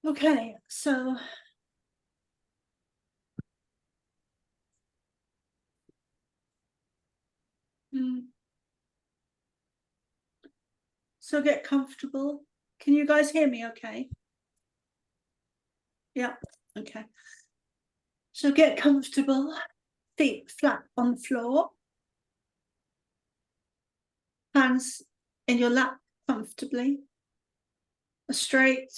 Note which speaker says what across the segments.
Speaker 1: Okay, so so get comfortable. Can you guys hear me okay? Yeah, okay. So get comfortable, feet flat on the floor, hands in your lap comfortably, as straight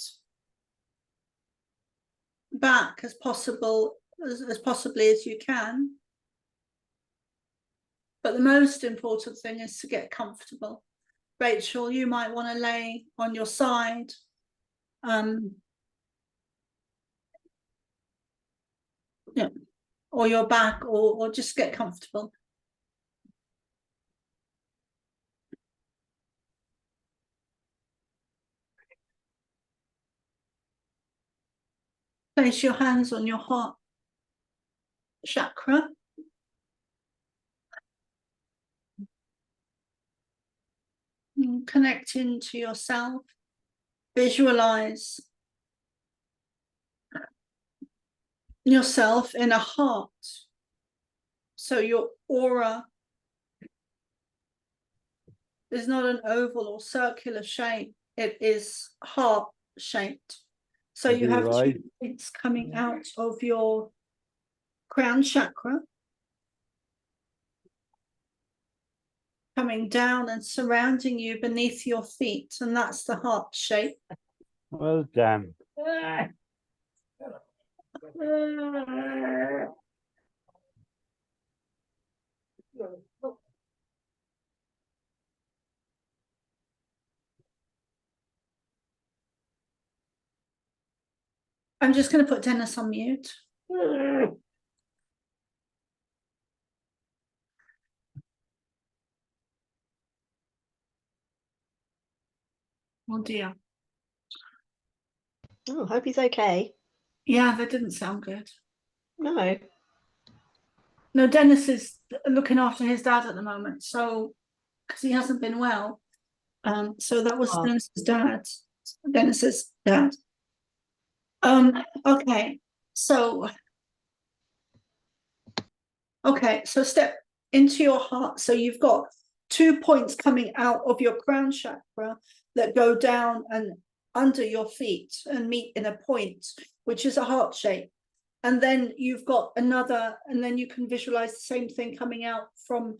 Speaker 1: back as possible, as possibly as you can. But the most important thing is to get comfortable. Rachel, you might want to lay on your side. Yeah, or your back, or just get comfortable. Place your hands on your heart chakra. And connect into yourself. Visualize yourself in a heart. So your aura is not an oval or circular shape. It is heart shaped. So you have two points coming out of your crown chakra, coming down and surrounding you beneath your feet, and that's the heart shape.
Speaker 2: Well done.
Speaker 1: I'm just going to put Dennis on mute. Oh dear.
Speaker 3: Oh, hope he's okay.
Speaker 1: Yeah, that didn't sound good.
Speaker 3: No.
Speaker 1: No, Dennis is looking after his dad at the moment, so because he hasn't been well. So that was Dennis's dad. Dennis's dad. Okay, so step into your heart. So you've got 2 points coming out of your crown chakra that go down and under your feet and meet in a point, which is a heart shape. And then you've got another, and then you can visualize the same thing coming out from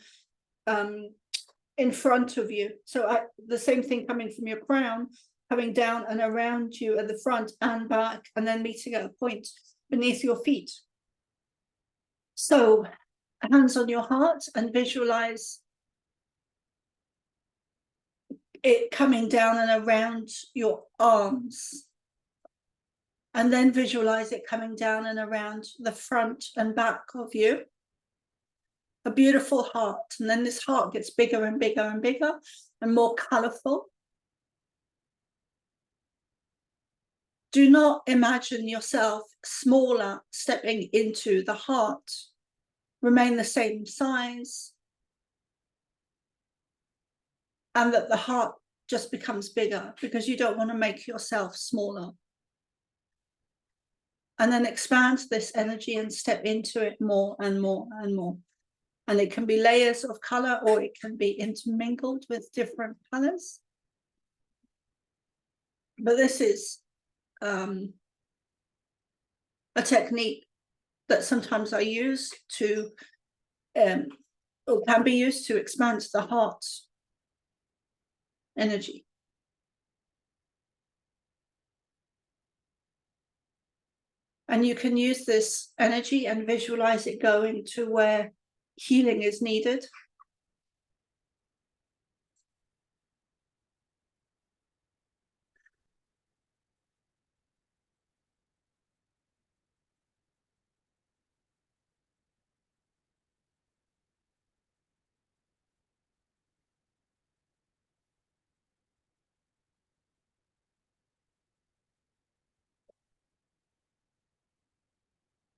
Speaker 1: in front of you. So the same thing coming from your crown, coming down and around you at the front and back, and then meeting at a point beneath your feet. So hands on your heart and visualize it coming down and around your arms. And then visualize it coming down and around the front and back of you. A beautiful heart. And then this heart gets bigger and bigger and bigger and more colorful. Do not imagine yourself smaller stepping into the heart. Remain the same size. And that the heart just becomes bigger because you don't want to make yourself smaller. And then expand this energy and step into it more and more and more. And it can be layers of color, or it can be intermingled with different colors. But this is a technique that sometimes I use to, or can be used to expand the heart energy. And you can use this energy and visualize it going to where healing is needed.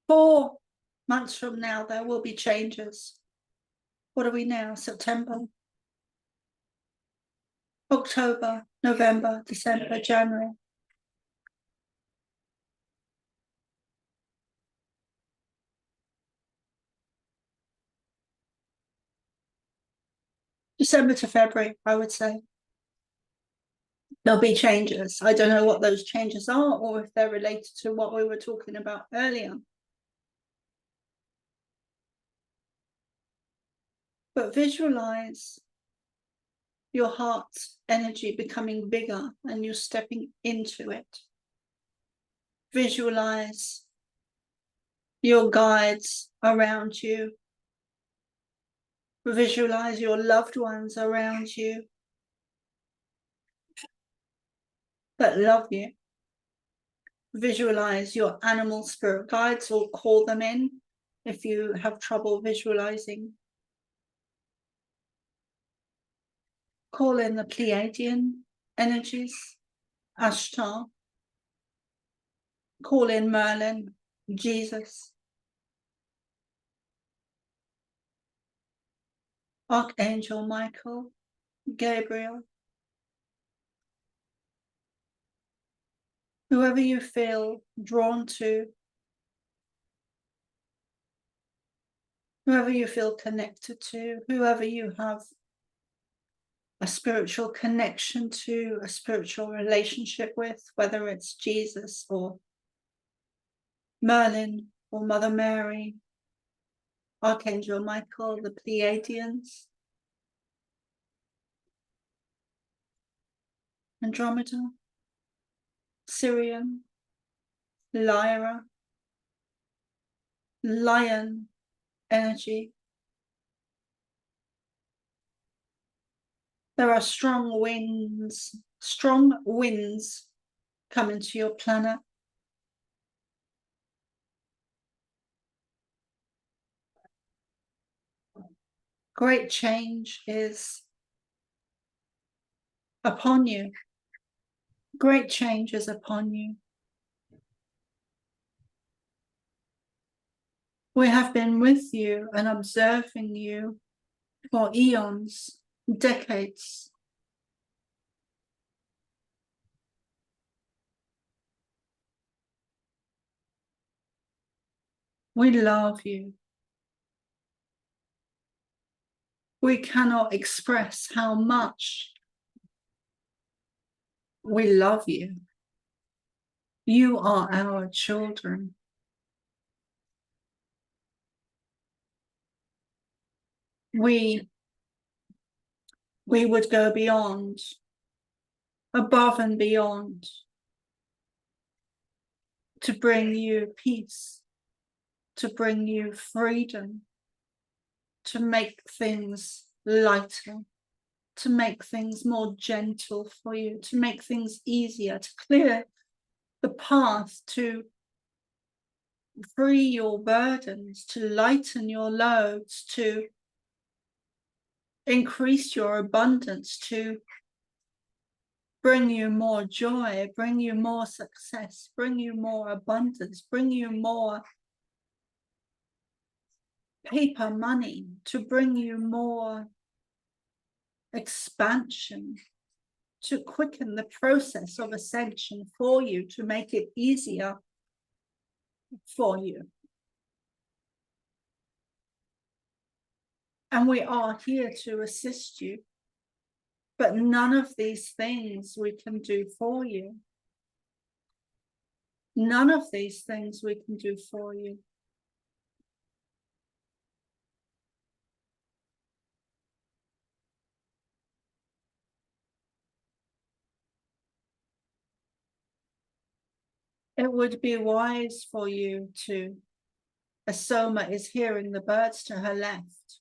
Speaker 1: Four months from now, there will be changes. What are we now? September, October, November, December, January. December to February, I would say. There'll be changes. I don't know what those changes are or if they're related to what we were talking about earlier. But visualize your heart's energy becoming bigger and you stepping into it. Visualize your guides around you. Visualize your loved ones around you that love you. Visualize your animal spirit guides, or call them in if you have trouble visualizing. Call in the Pleiadian energies, Ashtar. Call in Merlin, Jesus, Archangel Michael, Gabriel. Whoever you feel drawn to, whoever you feel connected to, whoever you have a spiritual connection to, a spiritual relationship with, whether it's Jesus or Merlin or Mother Mary, Archangel Michael, the Pleiadians, Andromeda, Sirian, Lyra, Lion energy. There are strong winds coming to your planet. Great change is upon you. Great change is upon you. We have been with you and observing you for eons, decades. We love you. We cannot express how much we love you. You are our children. We would go beyond, above and beyond, to bring you peace, to bring you freedom, to make things lighter, to make things more gentle for you, to make things easier, to clear the path, to free your burdens, to lighten your loads, to increase your abundance, to bring you more joy, bring you more success, bring you more abundance, bring you more paper money, to bring you more expansion, to quicken the process of ascension for you, to make it easier for you. And we are here to assist you. But none of these things we can do for you. None of these things we can do for you. It would be wise for you to, as Soma is hearing the birds to her left,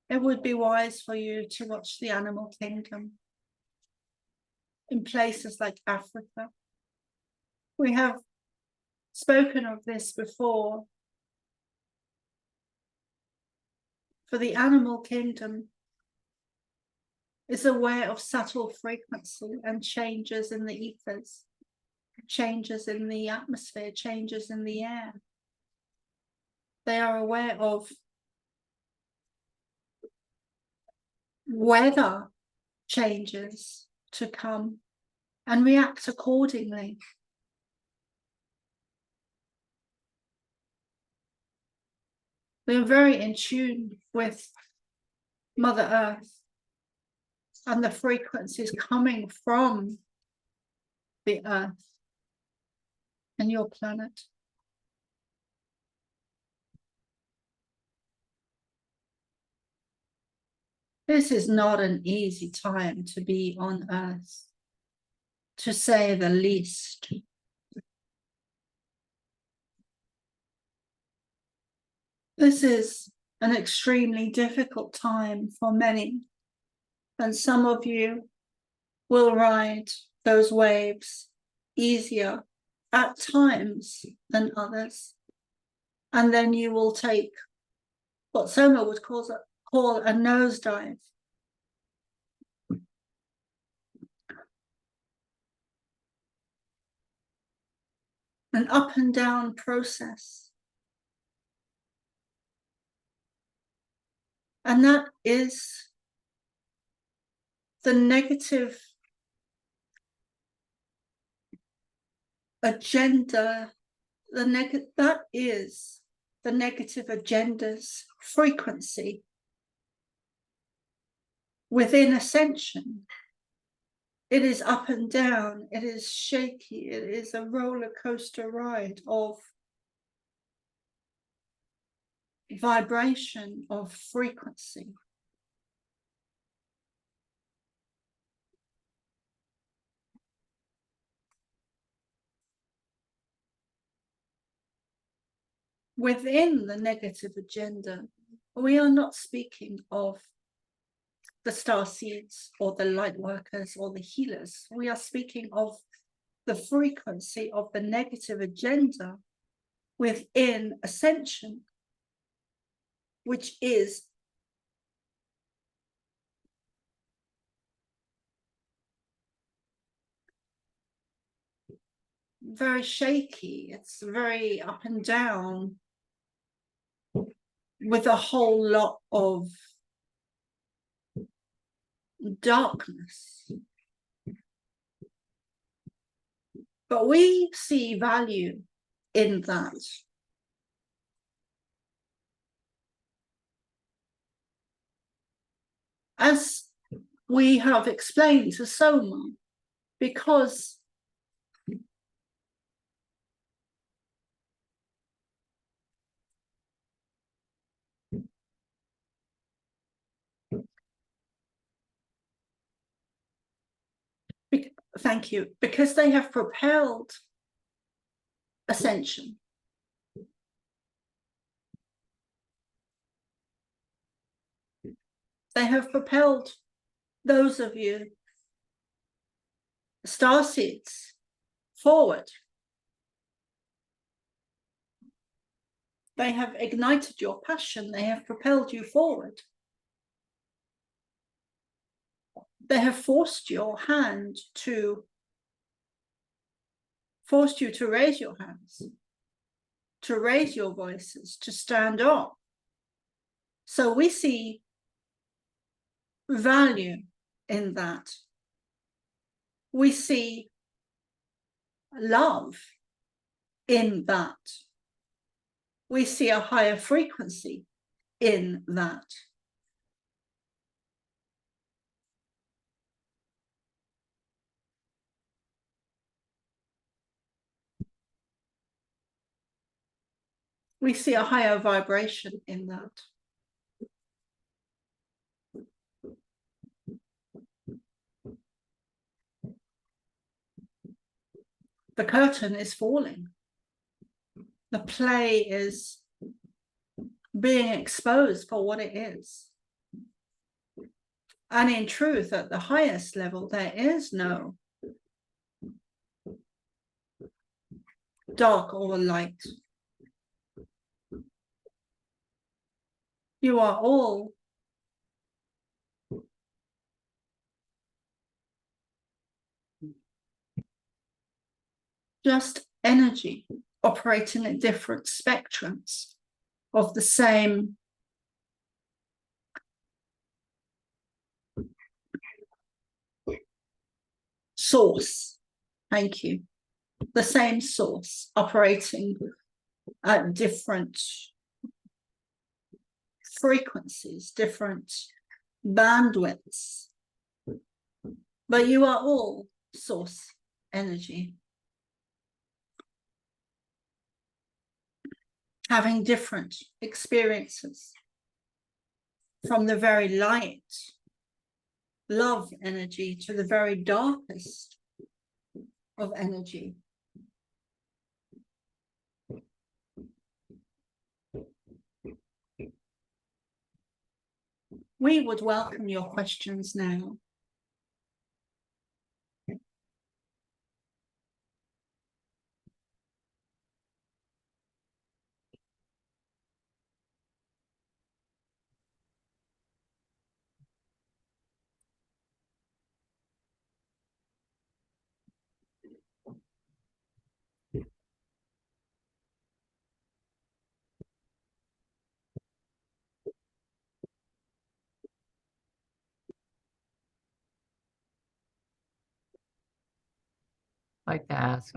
Speaker 1: it would be wise for you to watch the animal kingdom in places like Africa. We have spoken of this before. For the animal kingdom is aware of subtle frequency and changes in the ethers, changes in the atmosphere, changes in the air. They are aware of weather changes to come and react accordingly. They're very in tune with Mother Earth and the frequencies coming from the Earth and your planet. This is not an easy time to be on Earth, to say the least. This is an extremely difficult time for many, and some of you will ride those waves easier at times than others. And then you will take what Soma would call a nosedive. An up and down process. And that is the negative agenda, that is the negative agenda's frequency within Ascension. It is up and down, it is shaky, it is a roller coaster ride of vibration, of frequency. Within the negative agenda, we are not speaking of the starseeds or the light workers or the healers. We are speaking of the frequency of the negative agenda within Ascension, which is very shaky. It's very up and down with a whole lot of darkness. But we see value in that. As we have explained to Soma, because thank you, because they have propelled Ascension. They have propelled those of you starseeds forward. They have ignited your passion. They have propelled you forward. They have forced you to raise your hands, to raise your voices, to stand up. So we see value in that. We see love in that. We see a higher frequency in that. We see a higher vibration in that. The curtain is falling. The play is being exposed for what it is. And in truth, at the highest level, there is no dark or light. You are all just energy operating at different spectrums of the same source. Thank you. The same source operating at different frequencies, different bandwidths, but you are all source energy, having different experiences, from the very light love energy to the very darkest of energy. We would welcome your questions now.
Speaker 4: Like to ask,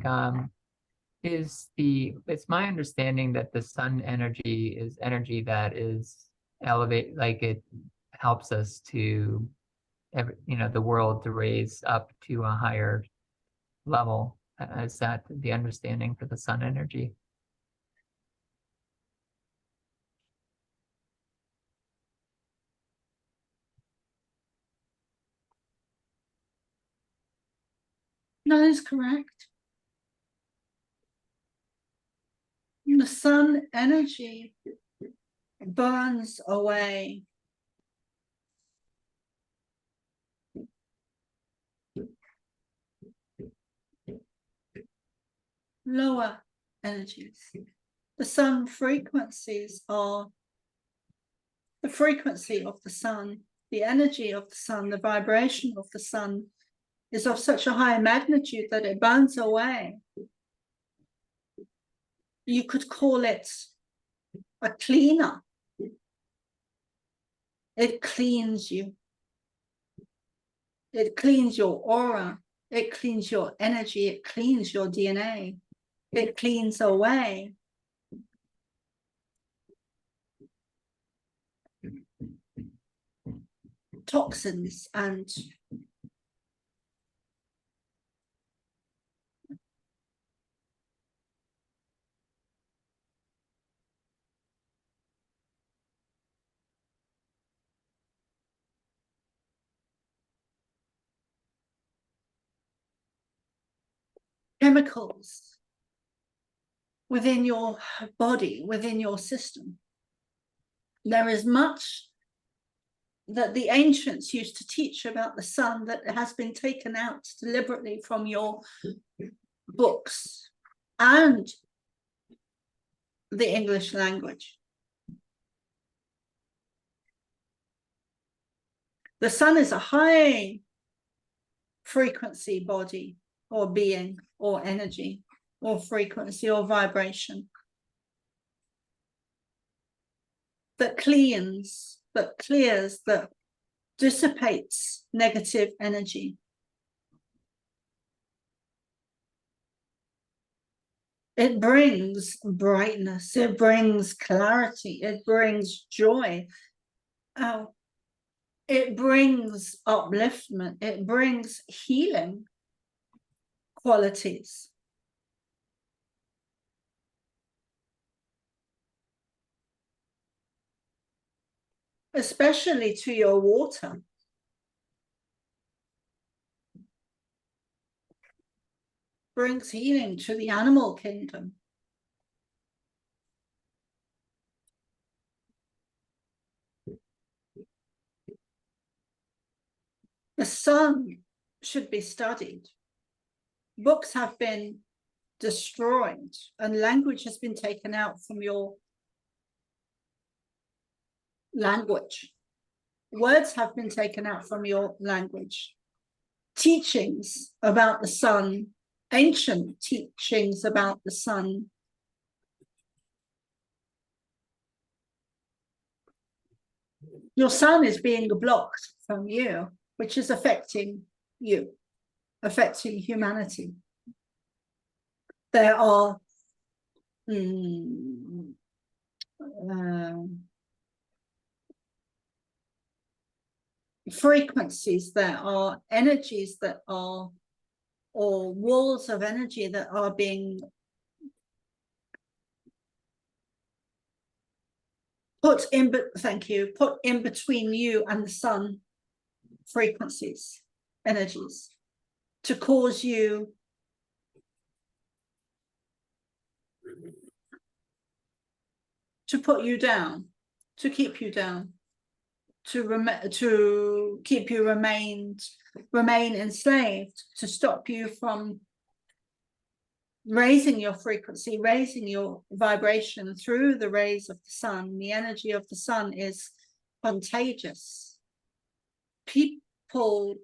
Speaker 4: it's my understanding that the sun energy is energy that is elevate, like it helps us to, the world to raise up to a higher level. Is that the understanding for the sun energy?
Speaker 1: That is correct. The sun energy burns away lower energies. The sun frequencies are the frequency of the sun, the energy of the sun, the vibration of the sun is of such a high magnitude that it burns away. You could call it a cleaner. It cleans you. It cleans your aura. It cleans your energy. It cleans your DNA. It cleans away toxins and chemicals within your body, within your system. There is much that the ancients used to teach about the sun that has been taken out deliberately from your books and the English language. The sun is a high frequency body or being or energy or frequency or vibration that cleans, that clears, that dissipates negative energy. It brings brightness, it brings clarity, it brings joy. It brings upliftment, it brings healing qualities. Especially to your water. Brings healing to the animal kingdom. The sun should be studied. Books have been destroyed and language has been taken out from your language. Words have been taken out from your language. Teachings about the sun, ancient teachings about the sun, your sun is being blocked from you, which is affecting you, affecting humanity. There are frequencies, there are energies that are, or walls of energy that are being put in, put in between you and the sun frequencies, energies, to cause you to put you down, to keep you down, to keep you remain enslaved, to stop you from raising your frequency, raising your vibration through the rays of the sun. The energy of the sun is contagious. People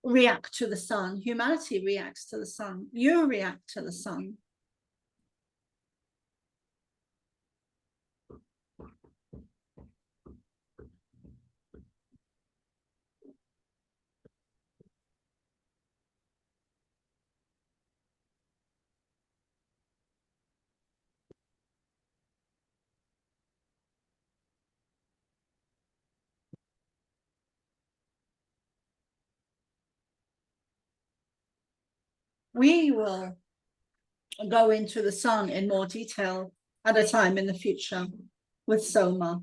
Speaker 1: react to the sun. Humanity reacts to the sun. You react to the sun. We will go into the sun in more detail at a time in the future with Soma.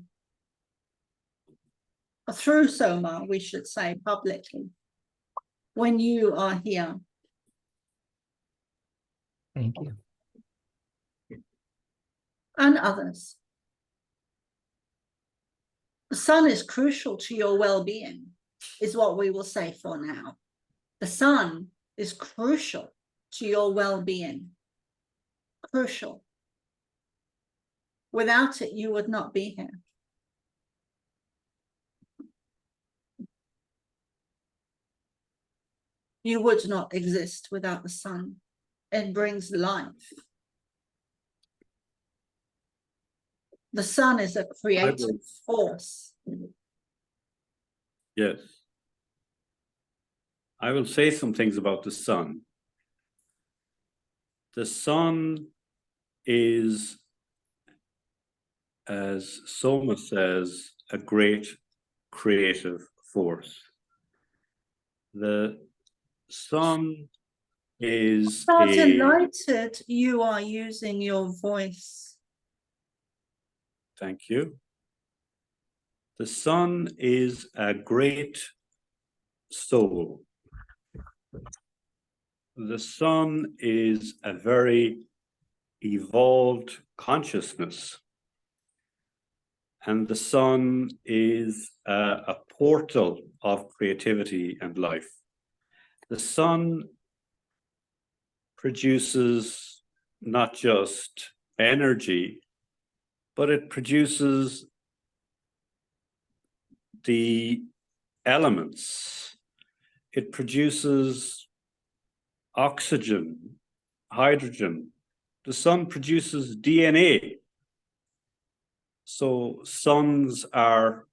Speaker 1: Through Soma, we should say publicly, when you are here.
Speaker 4: Thank you.
Speaker 1: And others. The sun is crucial to your well-being, is what we will say for now. The sun is crucial to your well-being. Crucial. Without it, you would not be here. You would not exist without the sun. It brings life. The sun is a creative force.
Speaker 5: Yes. I will say some things about the sun. The sun is, as Soma says, a great creative force. The sun is
Speaker 1: How
Speaker 5: a...
Speaker 1: delighted you are using your voice.
Speaker 5: Thank you. The sun is a great soul. The sun is a very evolved consciousness. And the sun is a portal of creativity and life. The sun produces not just energy, but it produces the elements. It produces oxygen, hydrogen. The sun produces DNA. So suns are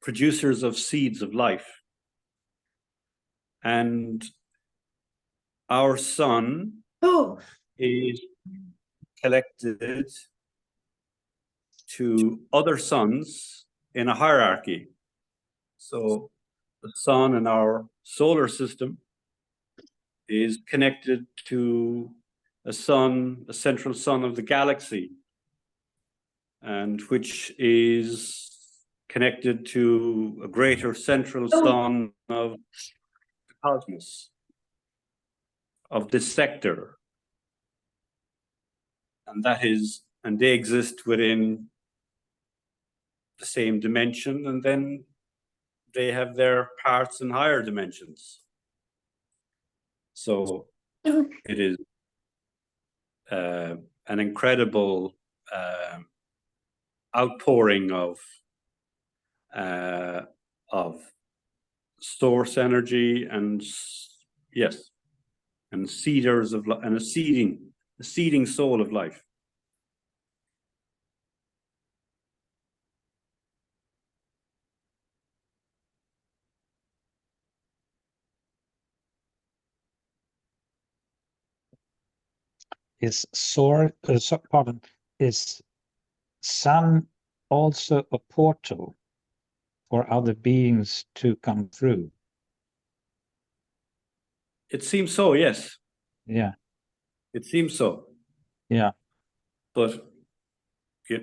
Speaker 5: producers of seeds of life. And our sun is connected to other suns in a hierarchy. So the sun in our solar system is connected to a sun, a central sun of the galaxy, and which is connected to a greater central sun of the cosmos, of this sector. And that is, and they exist within the same dimension, and then they have their parts in higher dimensions. So it is an incredible outpouring of source energy, and yes, and seeders of and a seeding soul of life.
Speaker 6: is is sun also a portal for other beings to come through?
Speaker 5: It seems so, yes.
Speaker 6: Yeah,
Speaker 5: It seems so.
Speaker 6: yeah,
Speaker 5: But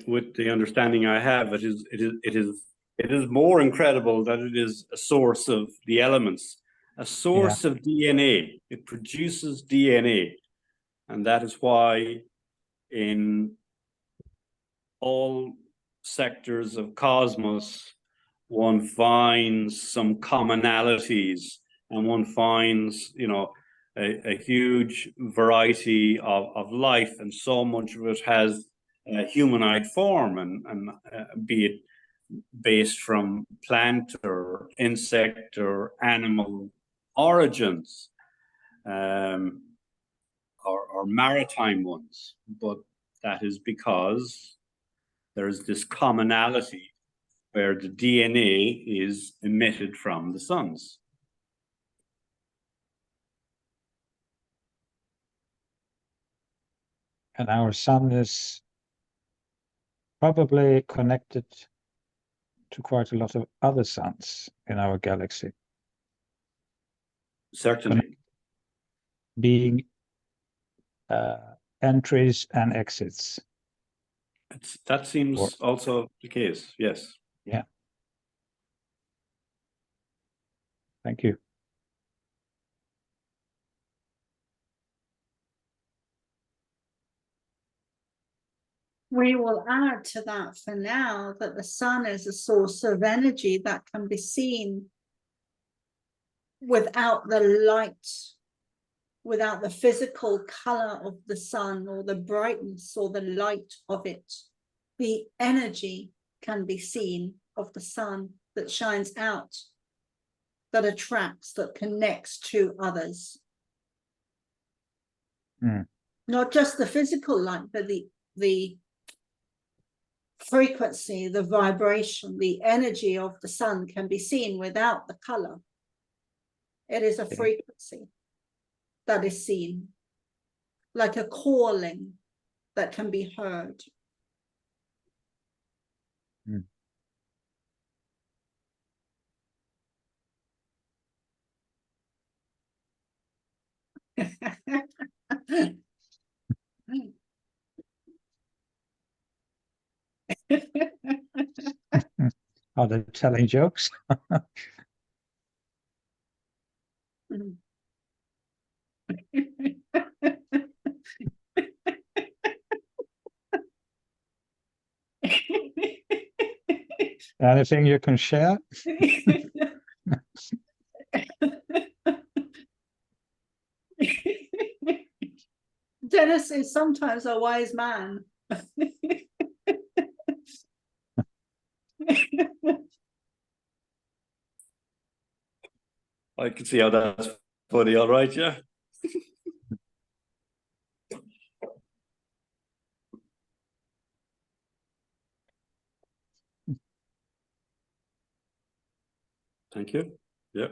Speaker 5: with the understanding I have, it is more incredible that it is a source of the elements, a source of DNA. It produces DNA. And that is why in all sectors of cosmos, one finds some commonalities, and one finds, you know, a huge variety of life, and so much of it has a humanoid form, and be it based from plant or insect or animal origins, or maritime ones. But that is because there's this commonality where the DNA is emitted from the suns.
Speaker 6: and our sun is probably connected to quite a lot of other suns in our galaxy,
Speaker 5: Certainly.
Speaker 6: being entries and exits.
Speaker 5: That seems also the case, yes.
Speaker 6: Yeah. Thank you.
Speaker 1: We will add to that for now that the sun is a source of energy that can be seen without the light, without the physical color of the sun or the brightness or the light of it. The energy can be seen of the sun that shines out, that attracts, that connects to others. Not just the physical light, but the frequency, the vibration, the energy of the sun can be seen without the color. It is a frequency that is seen, like a calling that can be heard.
Speaker 6: Are they telling jokes? Anything you can share?
Speaker 1: Dennis is sometimes a wise man.
Speaker 5: I can see how that's funny, all right, yeah. Thank you. Yeah.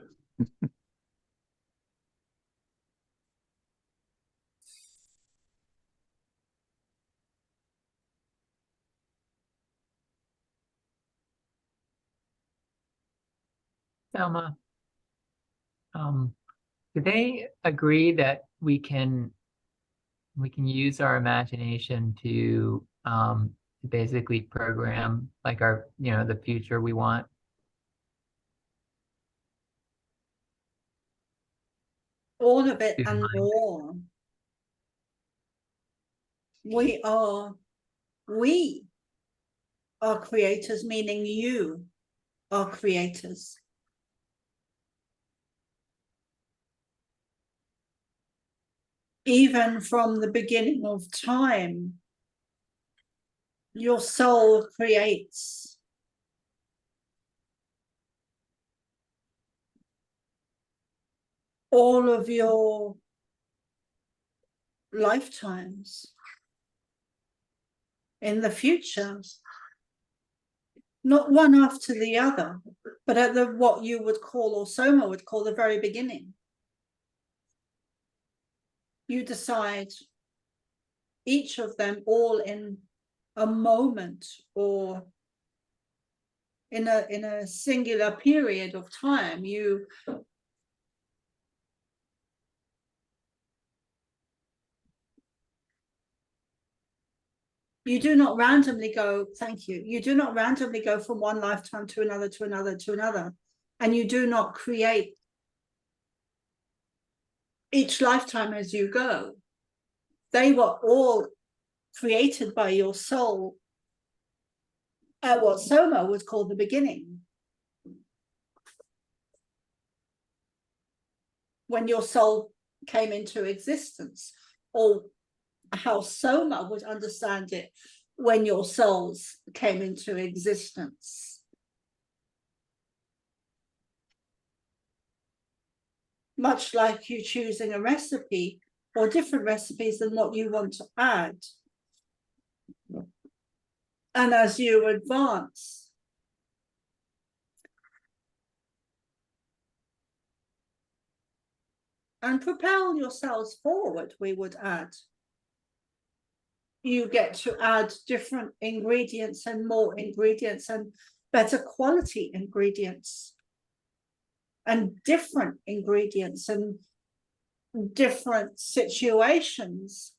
Speaker 4: Selma, do they agree that we can use our imagination to basically program like our, the future we want?
Speaker 1: All of it
Speaker 4: Do you
Speaker 1: and
Speaker 4: mind?
Speaker 1: more. We are creators, meaning you are creators. Even from the beginning of time, your soul creates. All of your lifetimes in the future, not one after the other, but at the what you would call, or Soma would call, the very beginning. You decide each of them all in a moment or in a singular period of time. You do not randomly go, thank you. You do not randomly go from one lifetime to another, to another, to another. And you do not create each lifetime as you go. They were all created by your soul at what Soma would call the beginning. When your soul came into existence, or how Soma would understand it when your souls came into existence. Much like you choosing a recipe or different recipes than what you want to add. And as you advance, and propel yourselves forward, we would add. You get to add different ingredients and more ingredients and better quality ingredients and different ingredients and different situations.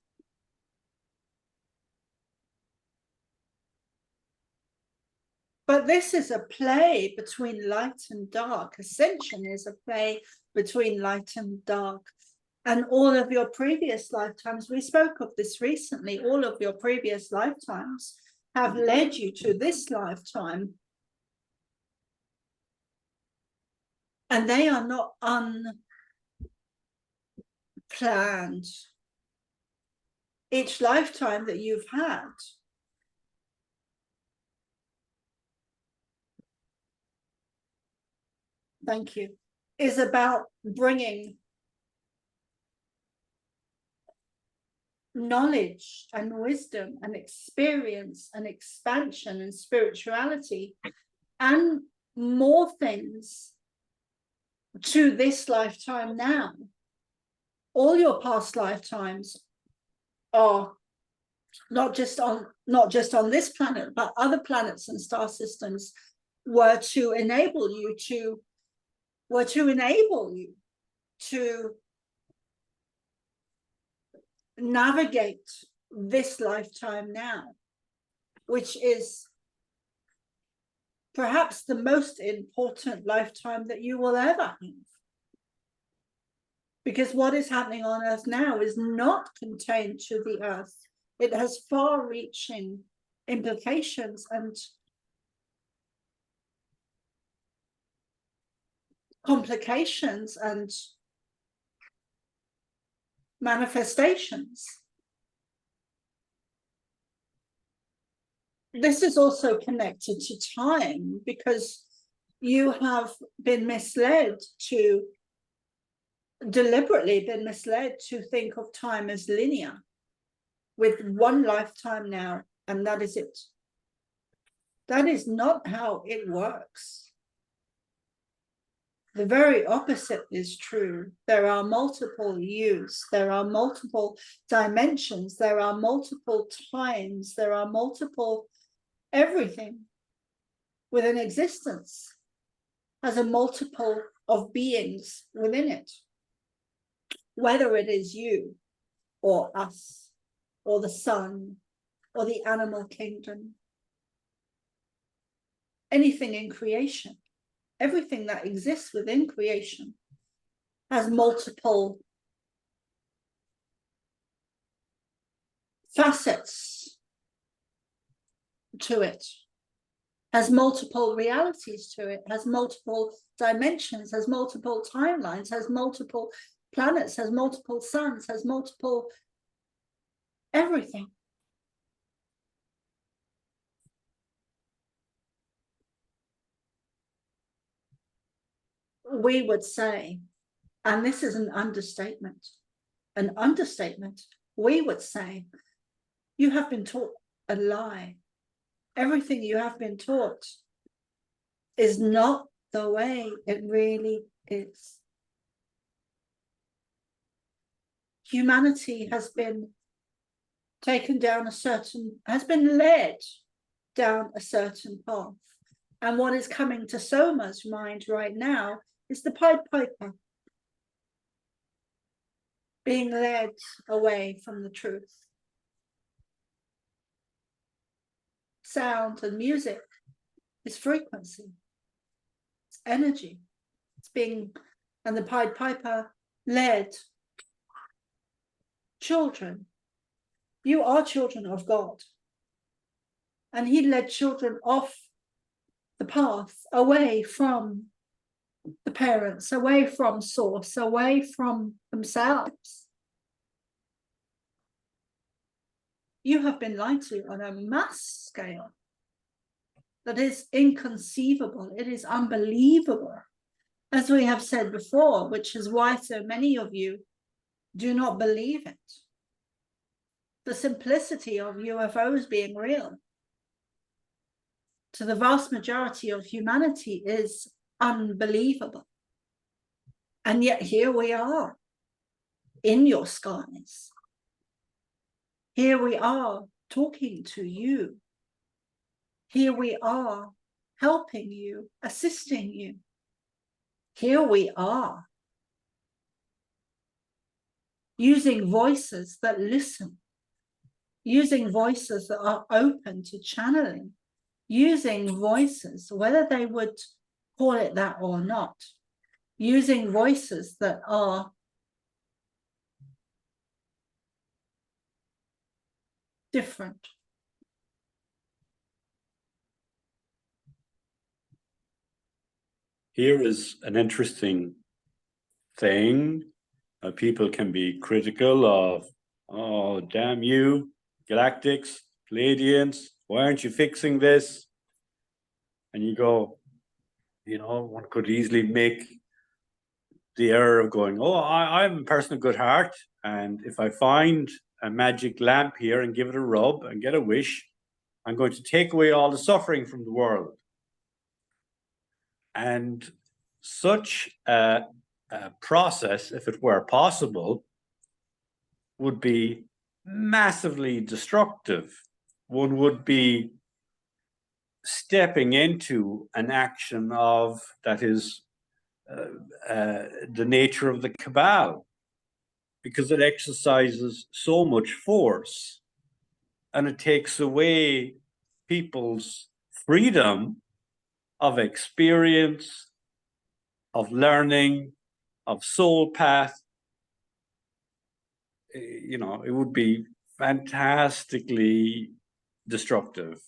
Speaker 1: But this is a play between light and dark. Ascension is a play between light and dark. And all of your previous lifetimes, we spoke of this recently, all of your previous lifetimes have led you to this lifetime. And they are not unplanned. Each lifetime that you've had thank you, is about bringing knowledge and wisdom and experience and expansion and spirituality and more things to this lifetime now. All your past lifetimes are not just on this planet, but other planets and star systems were to enable you to navigate this lifetime now, which is perhaps the most important lifetime that you will ever have. Because what is happening on Earth now is not contained to the Earth. It has far-reaching implications and complications and manifestations. This is also connected to time because you have been misled to, deliberately been misled to think of time as linear, with one lifetime now, and that is it. That is not how it works. The very opposite is true. There are multiple yous, there are multiple dimensions, there are multiple times, there are multiple everything within existence has a multiple of beings within it. Whether it is you or us or the sun or the animal kingdom, anything in creation. Everything that exists within creation has multiple facets to it, has multiple realities to it, has multiple dimensions, has multiple timelines, has multiple planets, has multiple suns, has multiple everything. We would say, and this is an understatement, we would say, you have been taught a lie. Everything you have been taught is not the way it really is. Humanity has been taken down a certain, has been led down a certain path. And what is coming to Soma's mind right now is the Pied Piper being led away from the truth. Sound and music is frequency, it's energy. It's being, and the Pied Piper led children. You are children of God. And he led children off the path, away from the parents, away from source, away from themselves. You have been lied to on a mass scale that is inconceivable. It is unbelievable, as we have said before, which is why so many of you do not believe it. The simplicity of UFOs being real to the vast majority of humanity is unbelievable. And yet here we are in your skies. Here we are talking to you. Here we are helping you, assisting you. Here we are using voices that listen, using voices that are open to channeling, using voices, whether they would call it that or not, using voices that are different.
Speaker 5: Here is an interesting thing. People can be critical of, oh, damn you, Galactics, Pleiadians, why aren't you fixing this? And you go, you know, one could easily make the error of going, oh, I'm a person of good heart, and if I find a magic lamp here and give it a rub and get a wish, I'm going to take away all the suffering from the world. And such a process, if it were possible, would be massively destructive. One would be stepping into an action of that is the nature of the cabal, because it exercises so much force and it takes away people's freedom of experience, of learning, of soul path. You know, it would be fantastically destructive.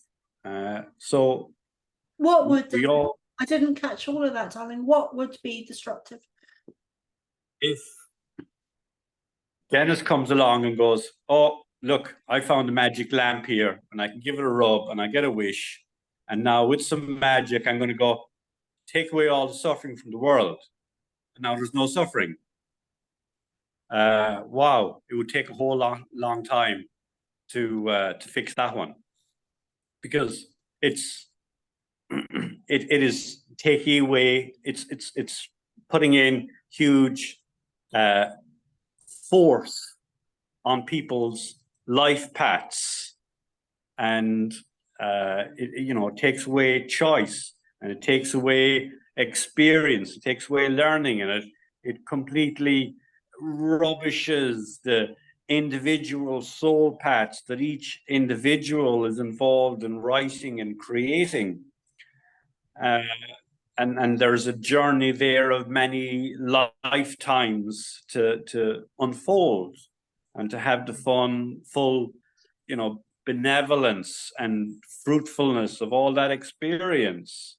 Speaker 5: So
Speaker 1: What would,
Speaker 5: we all,
Speaker 1: I didn't catch all of that, darling. What would be destructive?
Speaker 5: if Dennis comes along and goes, oh, look, I found a magic lamp here and I can give it a rub and I get a wish. And now with some magic, I'm going to go take away all the suffering from the world. And now there's no suffering. Wow, it would take a whole long time to fix that one, because it's it is taking away, it's putting in huge force on people's life paths, and you know, it takes away choice, and it takes away experience, it takes away learning, and it completely rubbishes the individual soul paths that each individual is involved in writing and creating. And there's a journey there of many lifetimes to unfold and to have the full, you know, benevolence and fruitfulness of all that experience.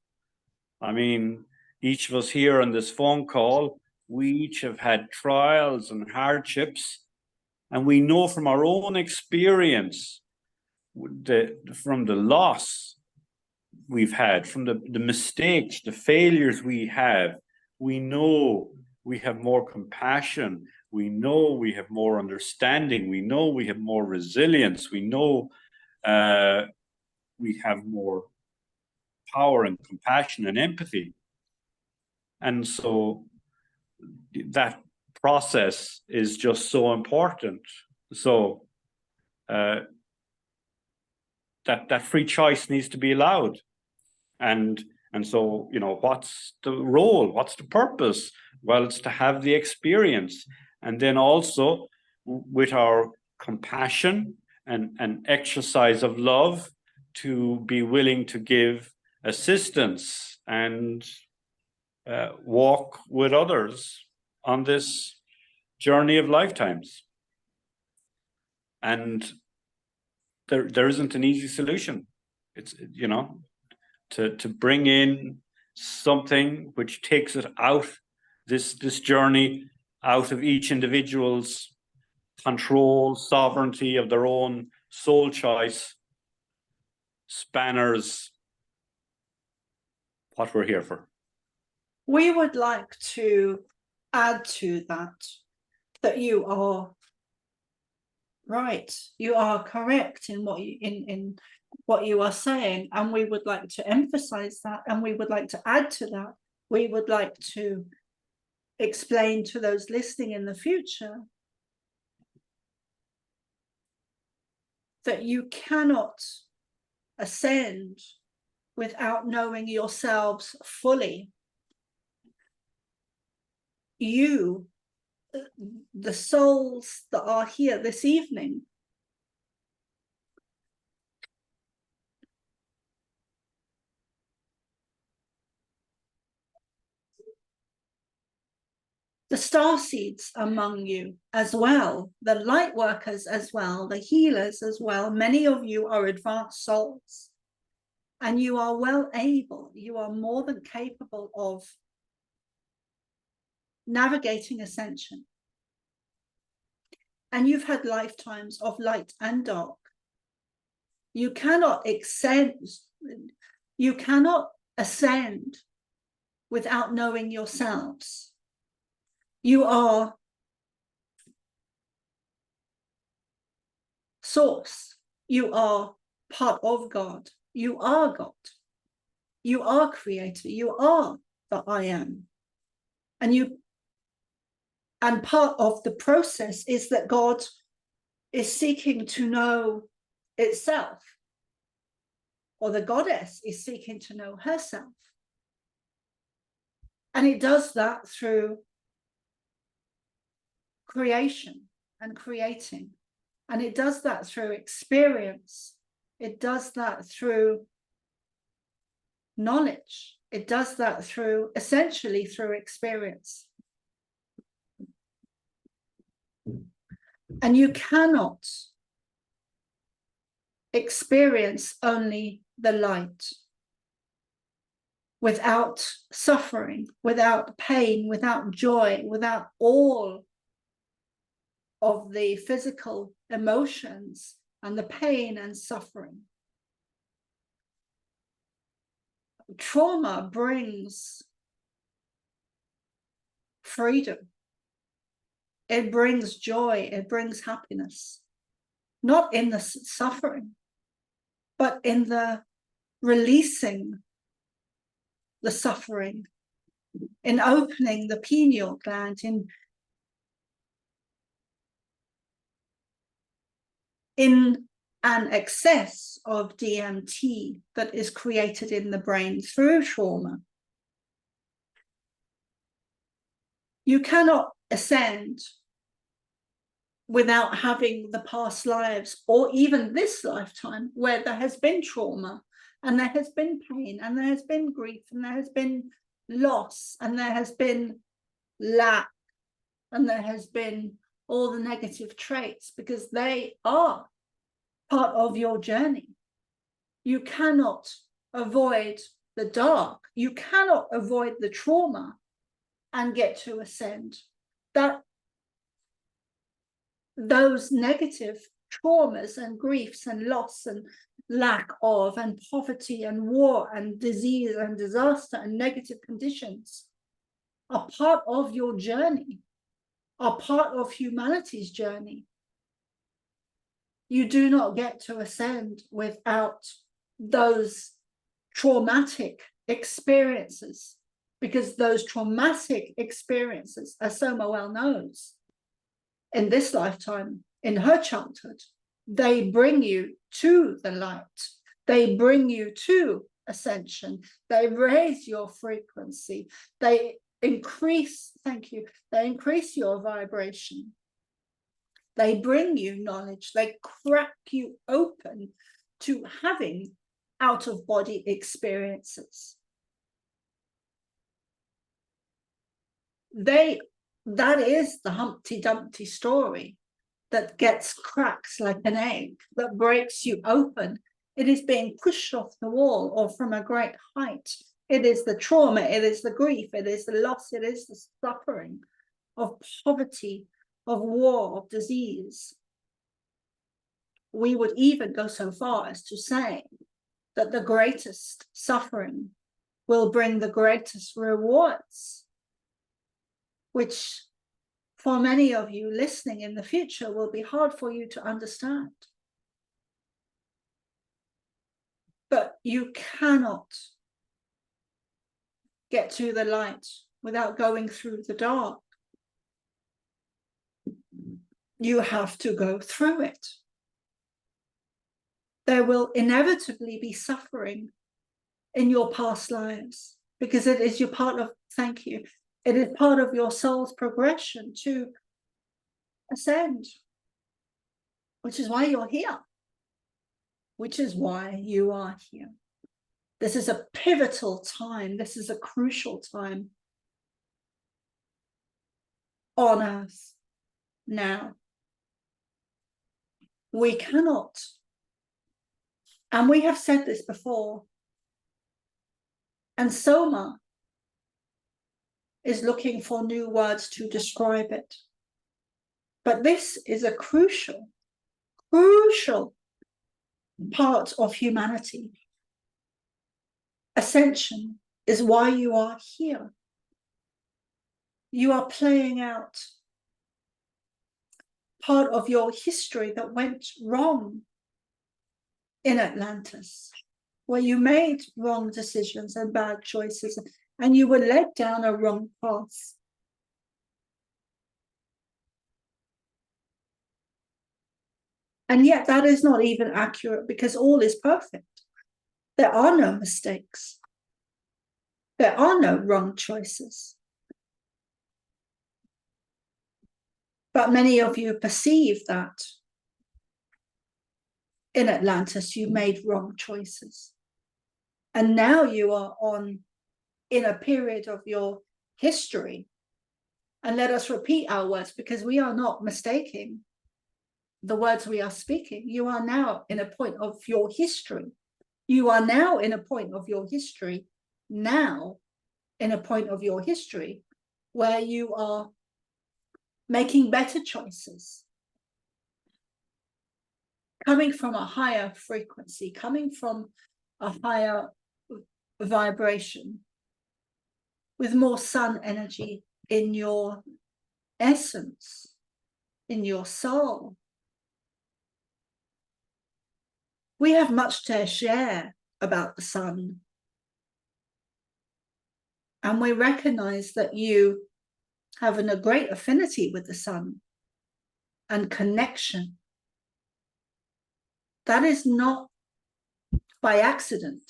Speaker 5: I mean, each of us here on this phone call, we each have had trials and hardships, and we know from our own experience, from the loss we've had, from the mistakes, the failures we have, we know we have more compassion, we know we have more understanding, we know we have more resilience, we know we have more power and compassion and empathy. And so that process is just so important. So that free choice needs to be allowed. And so, you know, what's the role? What's the purpose? Well, it's to have the experience. And then also with our compassion and exercise of love, to be willing to give assistance and walk with others on this journey of lifetimes. And there isn't an easy solution. It's, you know, to bring in something which takes it out, this journey out of each individual's control, sovereignty of their own soul choice, spanners what we're here for.
Speaker 1: We would like to add to that you are right, you are correct in what you in what you are saying, and we would like to emphasize that, and we would like to add to that. We would like to explain to those listening in the future that you cannot ascend without knowing yourselves fully. You, the souls that are here this evening, the starseeds among you as well, the light workers as well, the healers as well. Many of you are advanced souls, and you are well able, you are more than capable of navigating ascension. And you've had lifetimes of light and dark. You cannot ascend without knowing yourselves. You are source. You are part of God. You are God. You are creator. You are the I am. And part of the process is that God is seeking to know itself, or the goddess is seeking to know herself. And it does that through creation and creating. And it does that through experience. It does that through knowledge. It does that through, essentially through experience. And you cannot experience only the light without suffering, without pain, without joy, without all of the physical emotions and the pain and suffering. Trauma brings freedom. It brings joy, it brings happiness, not in the suffering, but in the releasing the suffering, in opening the pineal gland, in an excess of DMT that is created in the brain through trauma. You cannot ascend without having the past lives, or even this lifetime, where there has been trauma, and there has been pain, and there has been grief, and there has been loss, and there has been lack, and there has been all the negative traits, because they are part of your journey. You cannot avoid the dark. You cannot avoid the trauma and get to ascend. Those negative traumas and griefs and loss and lack of and poverty and war and disease and disaster and negative conditions are part of your journey, are part of humanity's journey. You do not get to ascend without those traumatic experiences, because those traumatic experiences, as Soma well knows, in this lifetime, in her childhood, They bring you to the light. They bring you to ascension. They raise your frequency. They increase, thank you, they increase your vibration. They bring you knowledge. They crack you open to having out-of-body experiences. That is the Humpty Dumpty story that gets cracks like an egg, that breaks you open. It is being pushed off the wall or from a great height. It is the trauma, it is the grief, it is the loss, it is the suffering of poverty, of war, of disease. We would even go so far as to say that the greatest suffering will bring the greatest rewards, which for many of you listening in the future will be hard for you to understand. But you cannot get to the light without going through the dark. You have to go through it. There will inevitably be suffering in your past lives because it is your part of, thank you, it is part of your soul's progression to ascend, which is why you're here, which is why you are here. This is a pivotal time. This is a crucial time on Earth now. We cannot, and we have said this before, and Soma is looking for new words to describe it. But this is a crucial part of humanity. Ascension is why you are here. You are playing out part of your history that went wrong in Atlantis, where you made wrong decisions and bad choices, and you were led down a wrong path. And yet that is not even accurate because all is perfect. There are no mistakes. There are no wrong choices. But many of you perceive that in Atlantis you made wrong choices. And now you are in a period of your history. And let us repeat our words because we are not mistaking the words we are speaking. You are now in a point of your history. You are now in a point of your history, now in a point of your history where you are making better choices, coming from a higher frequency, coming from a higher vibration, with more sun energy in your essence, in your soul. We have much to share about the sun. And we recognize that you have a great affinity with the sun and connection. That is not by accident.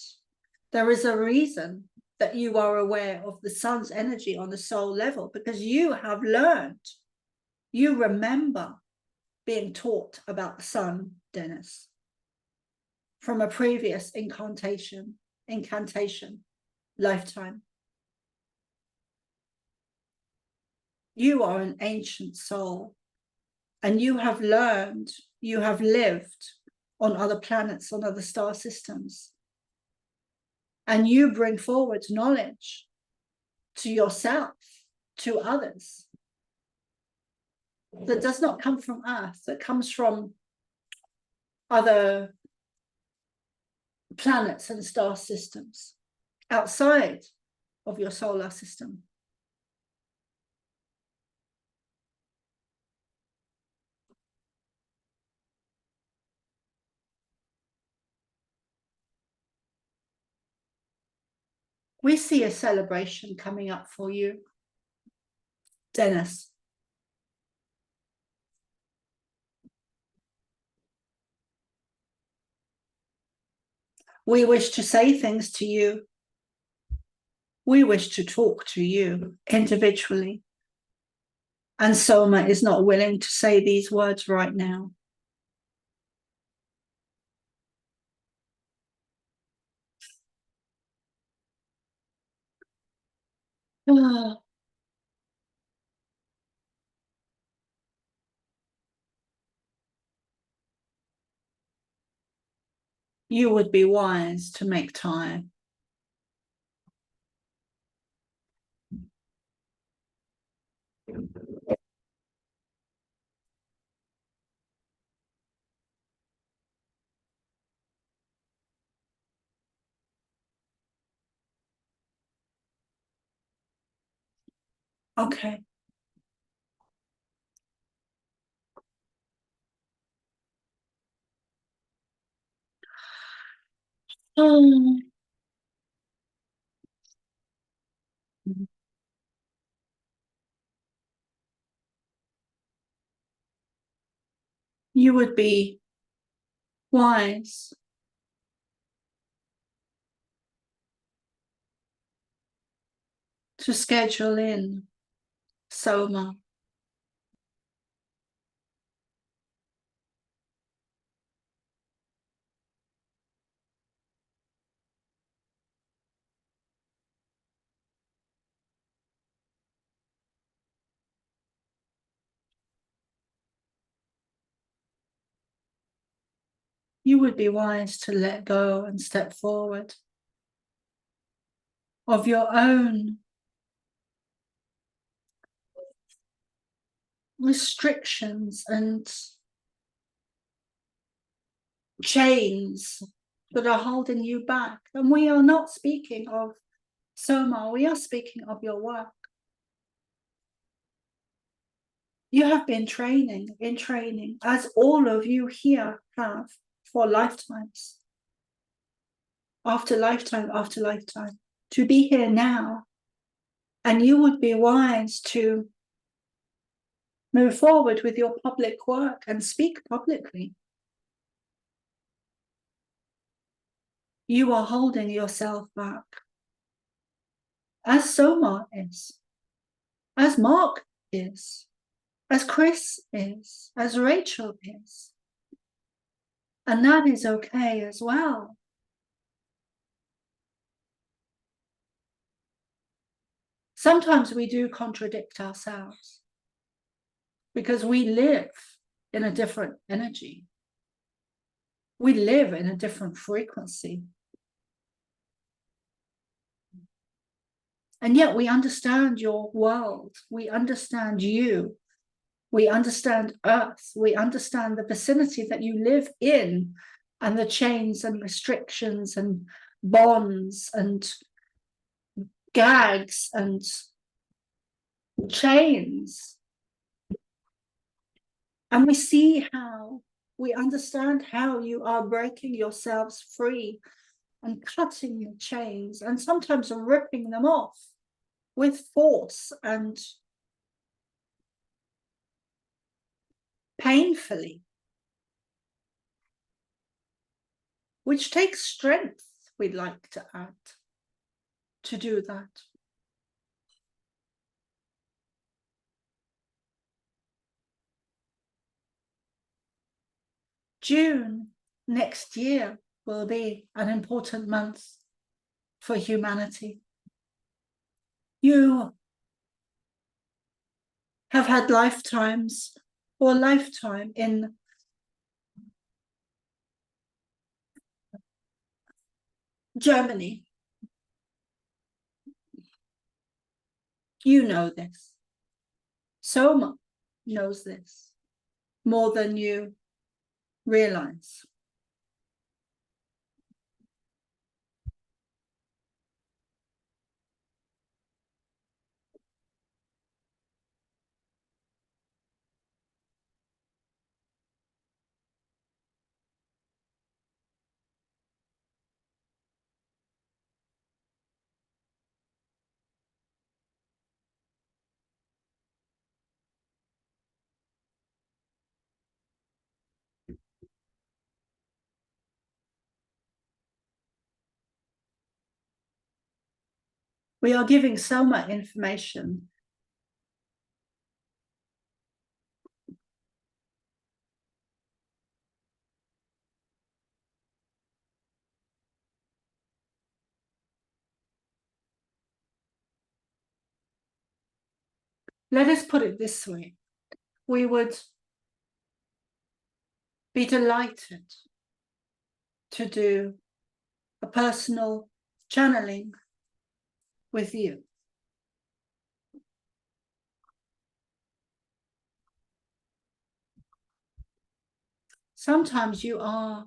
Speaker 1: There is a reason that you are aware of the sun's energy on the soul level because you have learned, you remember being taught about the sun, Dennis, from a previous incantation, lifetime. You are an ancient soul and you have learned, you have lived on other planets, on other star systems. And you bring forward knowledge to yourself, to others, that does not come from Earth, that comes from other planets and star systems outside of your solar system. We see a celebration coming up for you, Dennis. We wish to say things to you. We wish to talk to you individually. And Soma is not willing to say these words right now. Ah. You would be wise to make time. Okay. Um, you would be wise to schedule in Soma. You would be wise to let go and step forward of your own restrictions and chains that are holding you back. And we are not speaking of Soma, we are speaking of your work. You have been in training, as all of you here have for lifetimes, after lifetime, after lifetime, to be here now. And you would be wise to move forward with your public work and speak publicly. You are holding yourself back, as Soma is, as Mark is, as Chris is, as Rachel is. And that is okay as well. Sometimes we do contradict ourselves because we live in a different energy. We live in a different frequency. And yet we understand your world. We understand you. We understand Earth. We understand the vicinity that you live in and the chains and restrictions and bonds and gags and chains. And we understand how you are breaking yourselves free and cutting your chains and sometimes ripping them off with force and painfully, which takes strength, we'd like to add, to do that. June next year will be an important month for humanity. You have had lifetimes or lifetime in Germany. You know this. Soma knows this more than you realize. We are giving Soma information. Let us put it this way. We would be delighted to do a personal channeling with you. Sometimes you are,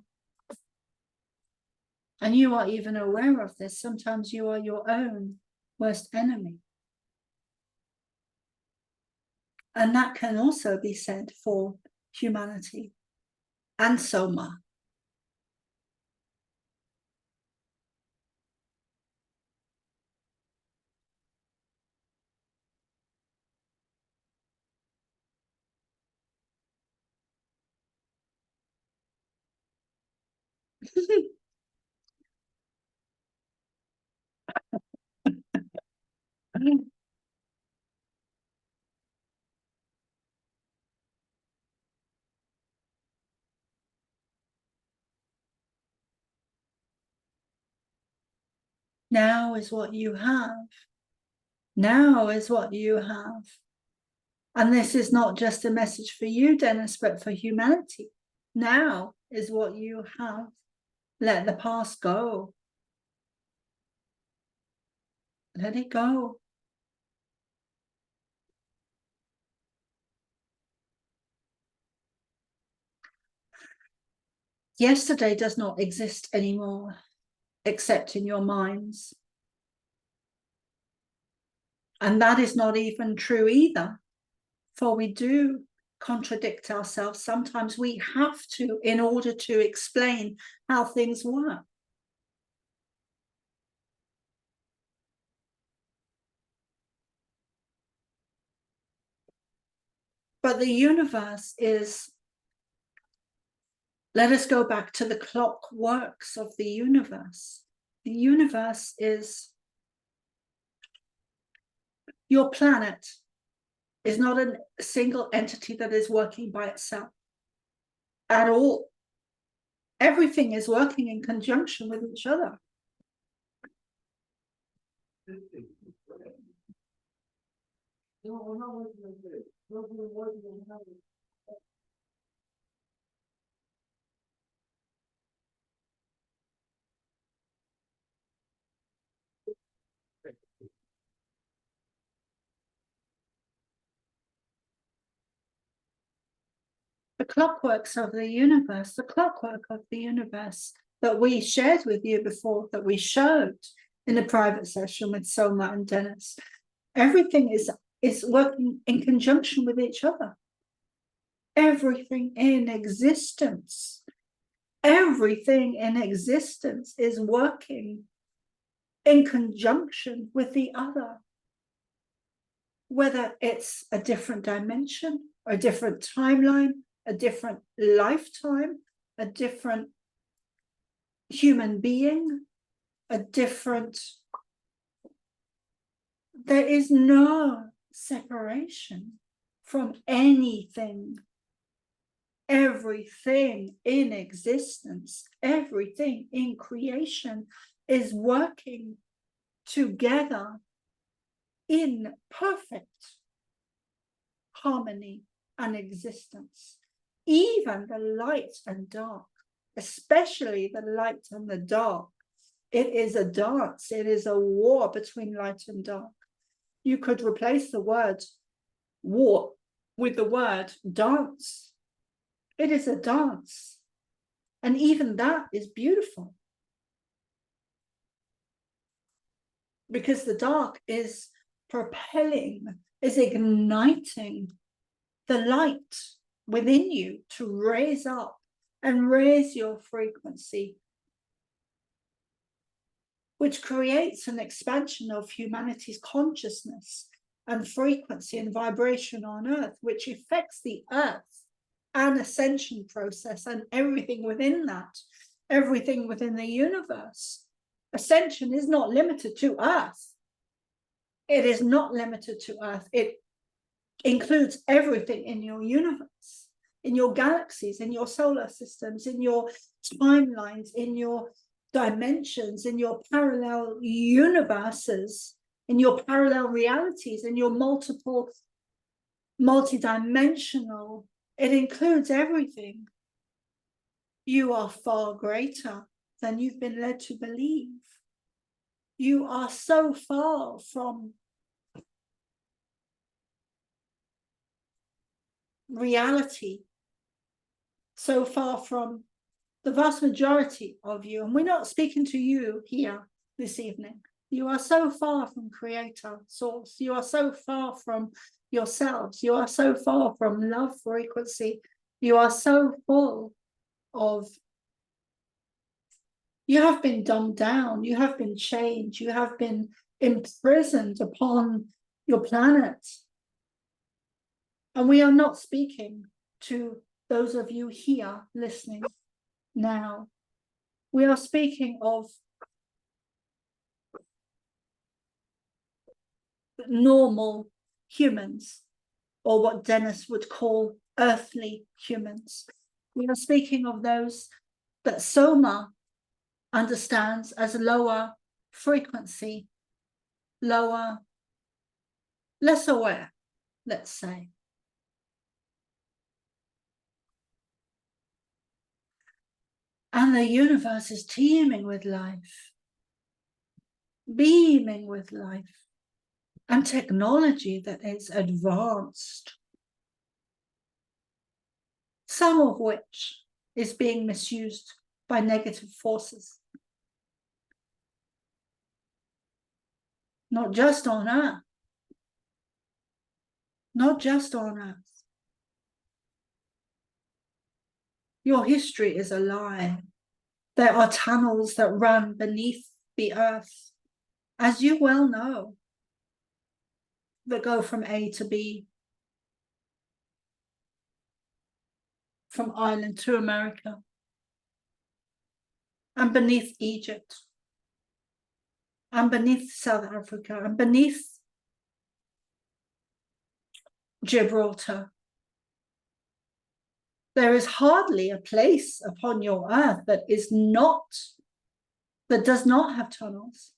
Speaker 1: and you are even aware of this, sometimes you are your own worst enemy. And that can also be said for humanity and Soma. Now is what you have. Now is what you have. And this is not just a message for you, Dennis, but for humanity. Now is what you have. Let the past go. Let it go. Yesterday does not exist anymore, except in your minds. And that is not even true either, for we do contradict ourselves. Sometimes we have to, in order to explain how things work. But the universe is, let us go back to the clockworks of the universe. The universe is, your planet is not a single entity that is working by itself at all. Everything is working in conjunction with each other. The clockworks of the universe, the clockwork of the universe that we shared with you before, that we showed in a private session with Soma and Dennis, everything is working in conjunction with each other. Everything in existence, everything in existence is working in conjunction with the other. Whether it's a different dimension, or a different timeline, a different lifetime, a different human being, a different... There is no separation from anything. Everything in existence, everything in creation is working together in perfect harmony and existence. Even the light and dark, especially the light and the dark, it is a dance, it is a war between light and dark. You could replace the word war with the word dance. It is a dance. And even that is beautiful. Because the dark is propelling, is igniting the light within you to raise up and raise your frequency, which creates an expansion of humanity's consciousness and frequency and vibration on Earth, which affects the Earth and ascension process and everything within that, everything within the universe. Ascension is not limited to Earth. It is not limited to Earth. It includes everything in your universe, in your galaxies, in your solar systems, in your timelines, in your dimensions, in your parallel universes, in your parallel realities, in your multidimensional. It includes everything. You are far greater than you've been led to believe. You are so far from reality, so far from the vast majority of you. And we're not speaking to you here this evening. You are so far from Creator, Source. You are so far from yourselves. You are so far from love frequency. You are so full of, you have been dumbed down. You have been chained. You have been imprisoned upon your planet. And we are not speaking to those of you here listening now. We are speaking of normal humans, or what Dennis would call earthly humans. We are speaking of those that Soma understands as lower frequency, lower, less aware, let's say. And the universe is teeming with life, beaming with life, and technology that is advanced, some of which is being misused by negative forces. Not just on Earth, not just on Earth. Your history is a lie. There are tunnels that run beneath the Earth, as you well know, that go from A to B, from Ireland to America, and beneath Egypt, and beneath South Africa, and beneath Gibraltar. There is hardly a place upon your earth that does not have tunnels.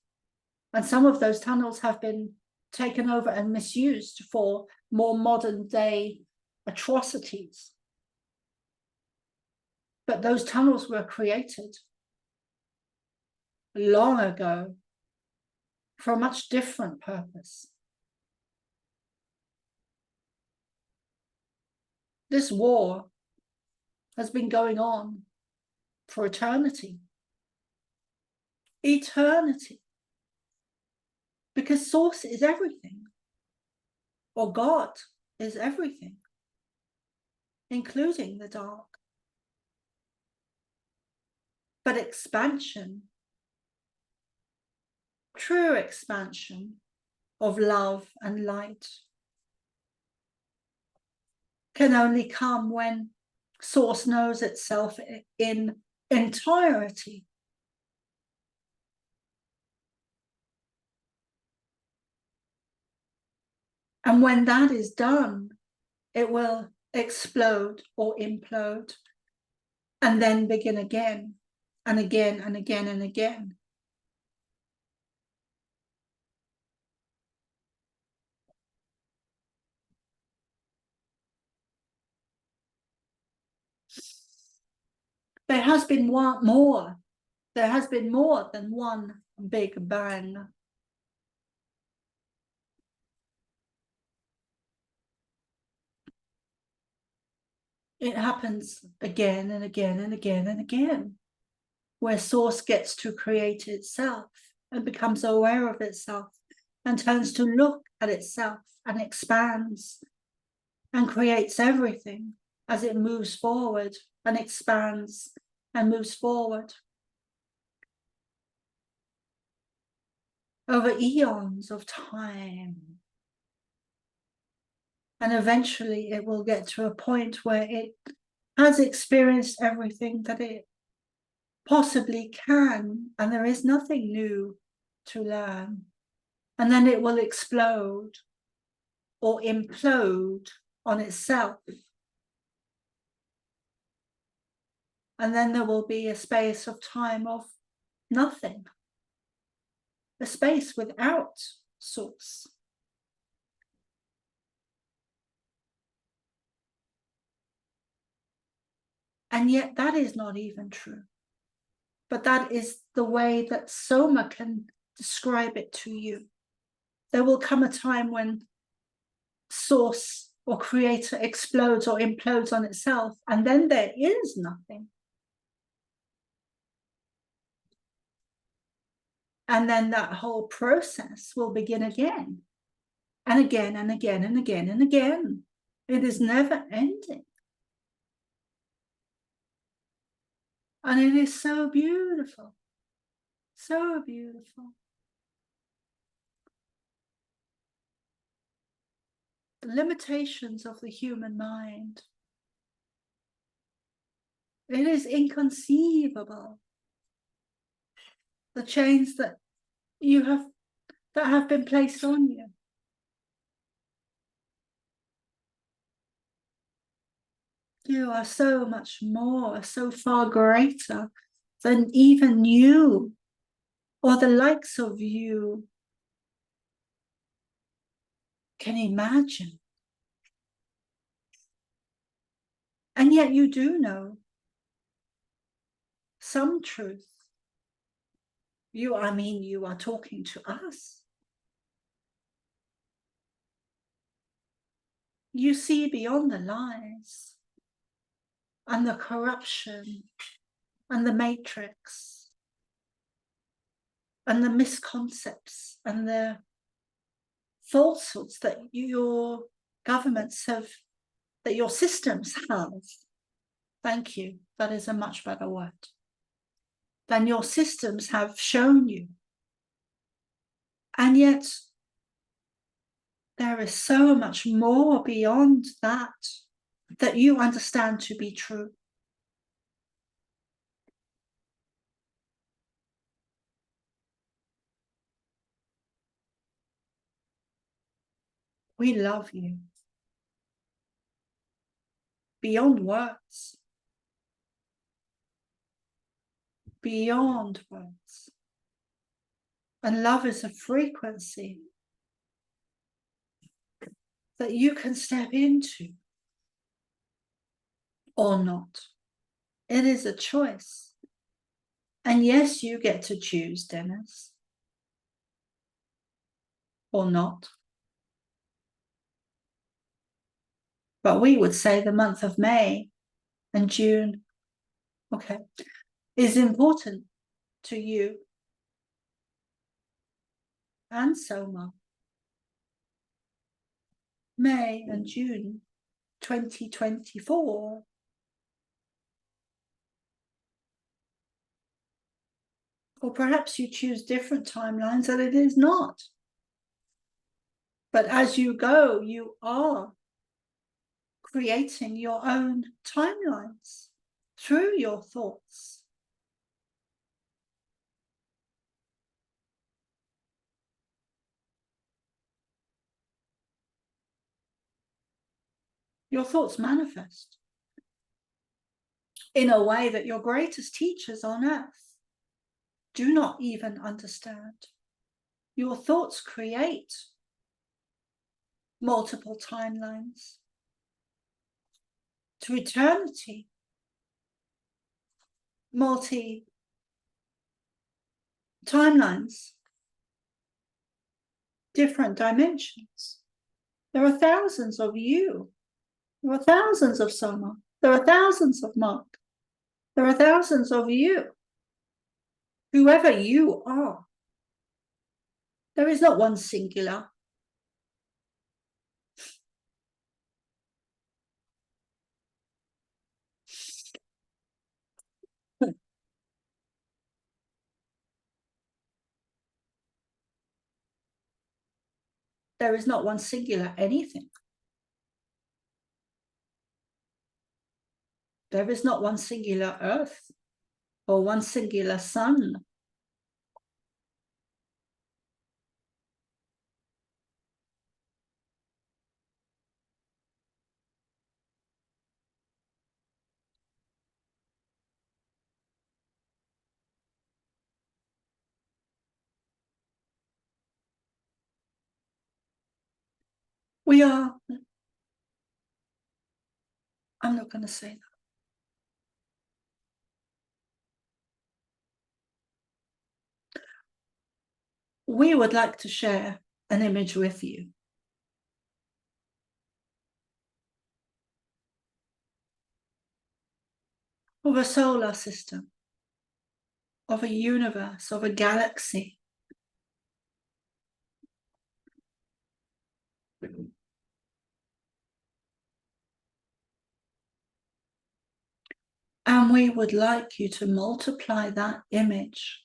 Speaker 1: And some of those tunnels have been taken over and misused for more modern day atrocities. But those tunnels were created long ago for a much different purpose. This war has been going on for eternity. Eternity. Because Source is everything, or God is everything, including the dark. But expansion, true expansion of love and light, can only come when Source knows itself in entirety. And when that is done, it will explode or implode and then begin again and again and again and again. There has been more. There has been more than one Big Bang. It happens again and again and again and again, where Source gets to create itself and becomes aware of itself and turns to look at itself and expands and creates everything as it moves forward and expands and moves forward. Over eons of time. And eventually it will get to a point where it has experienced everything that it possibly can, and there is nothing new to learn. and then it will explode or implode on itself. And then there will be a space of time of nothing, a space without source. And yet that is not even true. But that is the way that Soma can describe it to you. There will come a time when source or creator explodes or implodes on itself, and then there is nothing. And then that whole process will begin again, and again, and again, and again, and again. It is never ending. And it is so beautiful, so beautiful. The limitations of the human mind. It is inconceivable. The chains that have been placed on you. You are so much more, so far greater than even you or the likes of you can imagine. And yet you do know some truth. You are talking to us. You see beyond the lies and the corruption and the matrix and the misconcepts and the falsehoods that your governments have, that your systems have. Thank you. That is a much better word. Than your systems have shown you. And yet, there is so much more beyond that that you understand to be true. We love you. Beyond words. Beyond words. And love is a frequency that you can step into or not. It is a choice. And yes, you get to choose, Dennis. Or not. But we would say the month of May and June, okay, is important to you and Soma. May and June 2024. Or perhaps you choose different timelines and it is not. But as you go, you are creating your own timelines through your thoughts. Your thoughts manifest in a way that your greatest teachers on earth do not even understand. Your thoughts create multiple timelines to eternity, multi timelines, different dimensions. There are thousands of you. There are thousands of Soma. There are thousands of Mark. There are thousands of you. Whoever you are. There is not one singular. There is not one singular anything. There is not one singular earth or one singular sun. We are. I'm not going to say that. We would like to share an image with you. Of a solar system, of a universe, of a galaxy. And we would like you to multiply that image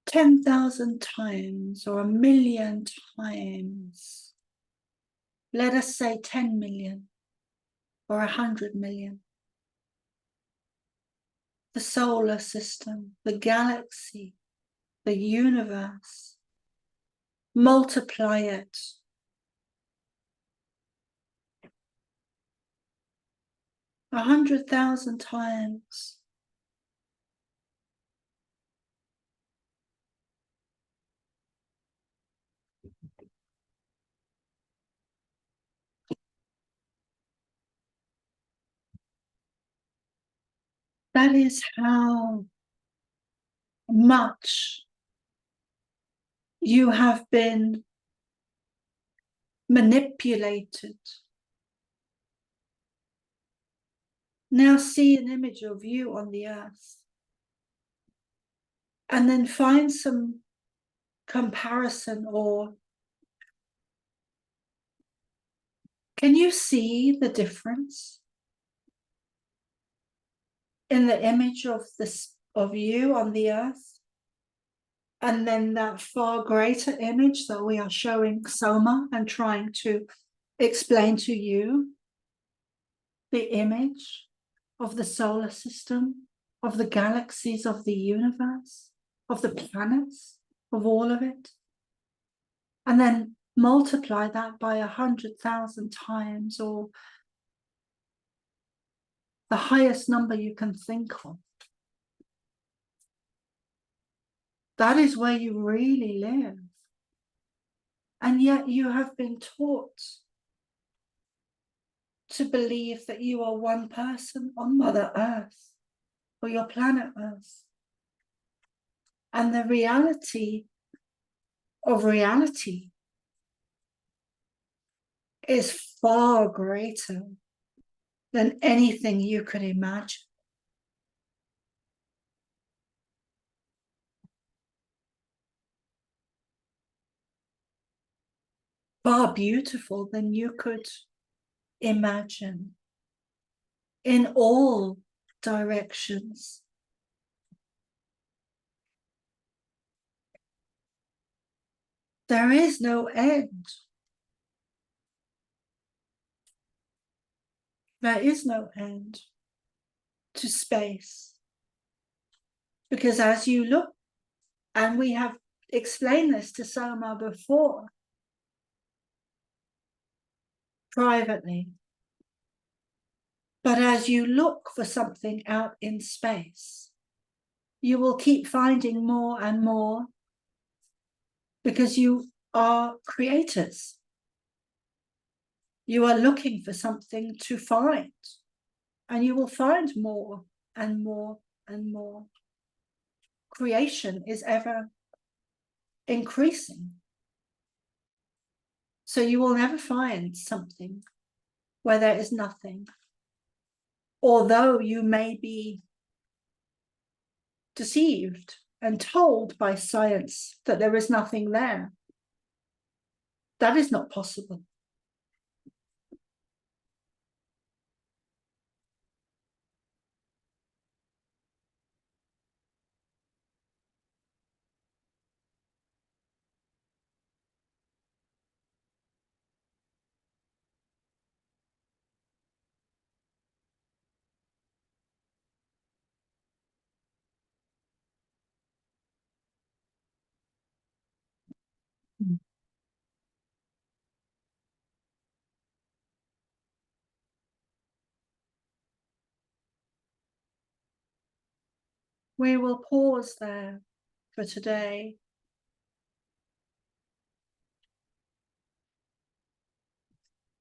Speaker 1: 10,000 times or 1,000,000 times. Let us say 10 million or 100 million. The solar system, the galaxy, the universe. Multiply it. A 100,000 times. That is how much you have been manipulated. Now see an image of you on the earth. And then find some comparison, or can you see the difference in the image of this of you on the earth, and then that far greater image that we are showing Soma and trying to explain to you, the image of the solar system, of the galaxies, of the universe, of the planets, of all of it, and then multiply that by 100,000 times, or the highest number you can think of. That is where you really live. And yet you have been taught to believe that you are one person on Mother Earth, or your planet Earth. And the reality of reality is far greater than anything you could imagine. Far beautiful than you could imagine in all directions. There is no end. There is no end to space. Because as you look, and we have explained this to Soma before, privately, but as you look for something out in space, you will keep finding more and more, because you are creators. You are looking for something to find, and you will find more and more and more. Creation is ever increasing. So you will never find something where there is nothing. Although you may be deceived and told by science that there is nothing there, that is not possible. We will pause there for today.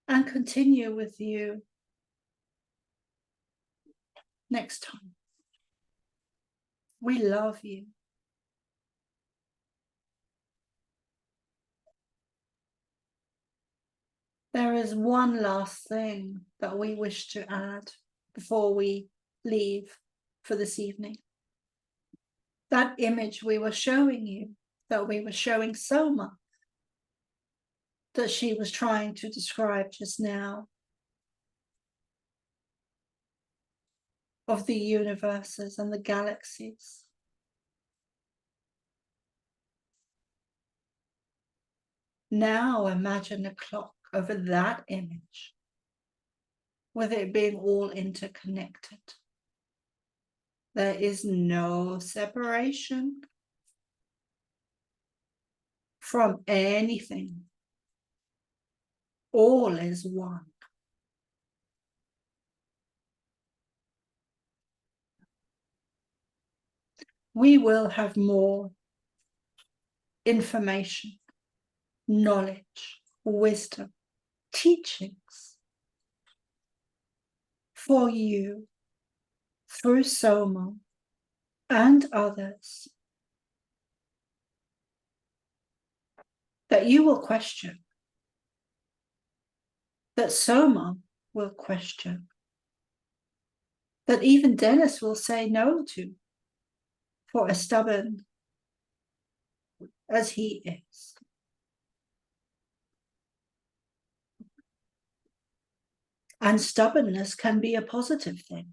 Speaker 1: and continue with you next time. We love you. There is one last thing that we wish to add before we leave for this evening. That image we were showing you, that we were showing Soma, that she was trying to describe just now, of the universes and the galaxies. Now imagine a clock over that image, with it being all interconnected. There is no separation from anything. All is one. We will have more information, knowledge, wisdom, teachings for you through Soma and others that you will question, that Soma will question, that even Dennis will say no to, for as stubborn as he is. And stubbornness can be a positive thing.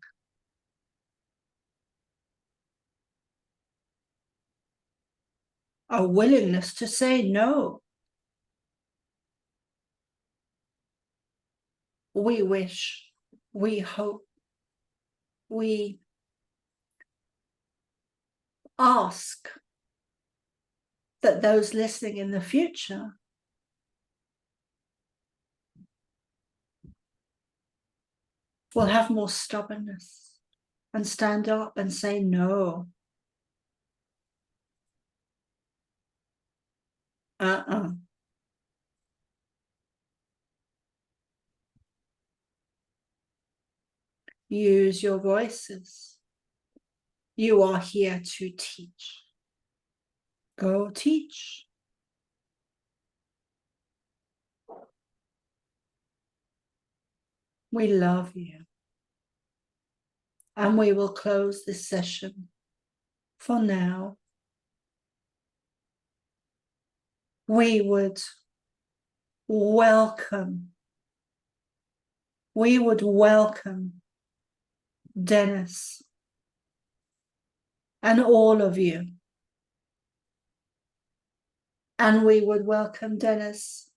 Speaker 1: A willingness to say no. We wish, we hope, we ask that those listening in the future will have more stubbornness and stand up and say no. Use your voices. You are here to teach. Go teach. We love you. And we will close this session for now. We would welcome Dennis and all of you. And we would welcome Dennis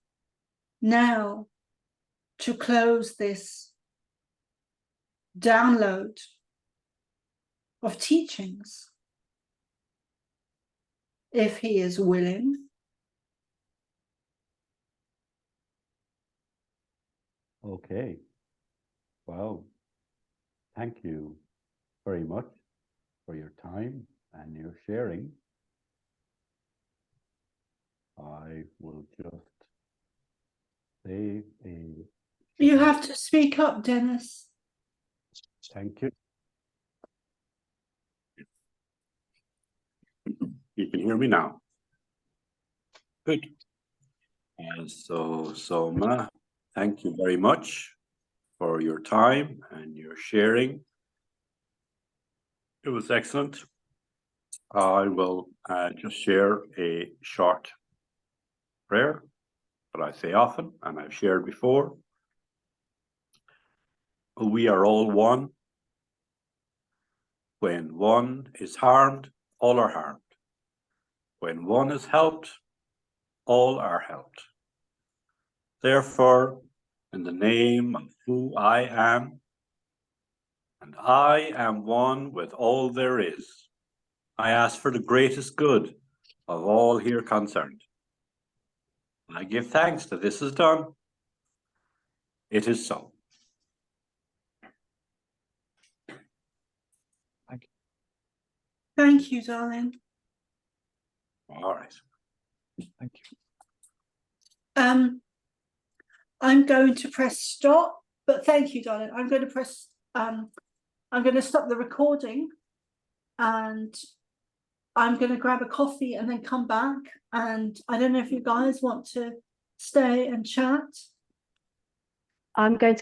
Speaker 1: now to close this download of teachings, if he is willing.
Speaker 2: Okay. Well, thank you very much for your time and your sharing. I will just say a...
Speaker 1: You have to speak up, Dennis.
Speaker 2: Thank you.
Speaker 5: You can hear me now. Good. And so, Soma, thank you very much for your time and your sharing. It was excellent. I will just share a short prayer that I say often and I've shared before. We are all one. When one is harmed, all are harmed. When one is helped, all are helped. Therefore, in the name of who I am, and I am one with all there is, I ask for the greatest good of all here concerned. I give thanks that this is done. It is so.
Speaker 1: Thank you, darling.
Speaker 5: All right.
Speaker 6: Thank you.
Speaker 1: I'm going to press stop, but thank you, darling. I'm going to press, I'm going to stop the recording and I'm going to grab a coffee and then come back. And I don't know if you guys want to stay and chat.
Speaker 3: I'm going to